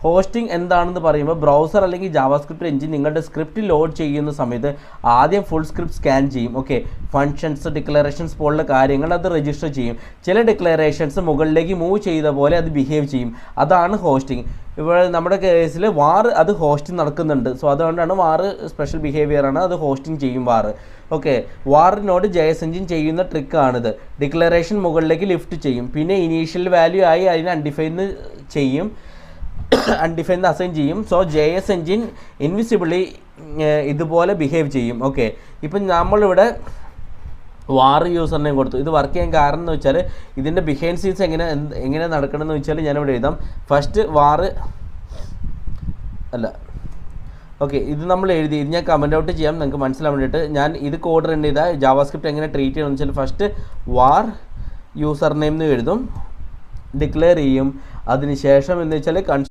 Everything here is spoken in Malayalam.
ഹോസ്റ്റിംഗ് എന്താണെന്ന് പറയുമ്പോൾ ബ്രൗസർ അല്ലെങ്കിൽ ജാവാസ്ക്രിപ്റ്റ് എഞ്ചിൻ നിങ്ങളുടെ സ്ക്രിപ്റ്റ് ലോഡ് ചെയ്യുന്ന സമയത്ത് ആദ്യം ഫുൾ സ്ക്രിപ്റ്റ് സ്കാൻ ചെയ്യും. ഓക്കെ, ഫങ്ഷൻസ് ഡിക്ലറേഷൻസ് പോലുള്ള കാര്യങ്ങൾ അത് രജിസ്റ്റർ ചെയ്യും. ചില ഡിക്ലറേഷൻസ് മുകളിലേക്ക് മൂവ് ചെയ്ത പോലെ അത് ബിഹേവ് ചെയ്യും. അതാണ് ഹോസ്റ്റിംഗ്. ഇപ്പോൾ നമ്മുടെ കേസിൽ വാർ അത് ഹോസ്റ്റിംഗ് നടക്കുന്നുണ്ട്. സോ അതുകൊണ്ടാണ് വാർ സ്പെഷ്യൽ ബിഹേവിയറാണ്, അത് ഹോസ്റ്റിംഗ് ചെയ്യും വാർ. ഓക്കെ, വാറിനോട് JS എഞ്ചിൻ ചെയ്യുന്ന ട്രിക്കാണിത്. ഡിക്ലറേഷൻ മുകളിലേക്ക് ലിഫ്റ്റ് ചെയ്യും, പിന്നെ ഇനീഷ്യൽ വാല്യൂ ആയി അതിനെ അൺഡിഫൈൻ ചെയ്യും, അൺഡിഫൈൻ അസൈൻ ചെയ്യും. സോ JS എഞ്ചിൻ ഇൻവിസിബിളി ഇതുപോലെ ബിഹേവ് ചെയ്യും. ഓക്കെ, ഇപ്പം നമ്മളിവിടെ വാർ യൂസറിനെയും കൊടുത്തു. ഇത് വർക്ക് ചെയ്യാൻ കാരണം എന്ന് വെച്ചാൽ ഇതിൻ്റെ ബിഹൈൻഡ് സീൻസ് എങ്ങനെ നടക്കണമെന്ന് വെച്ചാൽ ഞാനിവിടെ എഴുതാം. ഫസ്റ്റ് വാർ അല്ല, ഓക്കെ, ഇത് നമ്മൾ എഴുതി, ഇത് ഞാൻ കമൻറ്റ് ഔട്ട് ചെയ്യാം നിങ്ങൾക്ക് മനസ്സിലാൻ വേണ്ടിയിട്ട്. ഞാൻ ഇത് കോഡ് റൺ ചെയ്താൽ ജാവാസ്ക്രിപ്റ്റ് എങ്ങനെ ട്രീറ്റ് ചെയ്യണമെന്ന് വെച്ചാൽ ഫസ്റ്റ് വാർ യൂസർ നെയിം എന്ന് എഴുതും, ഡിക്ലെയർ ചെയ്യും. അതിനുശേഷം എന്ന് വെച്ചാൽ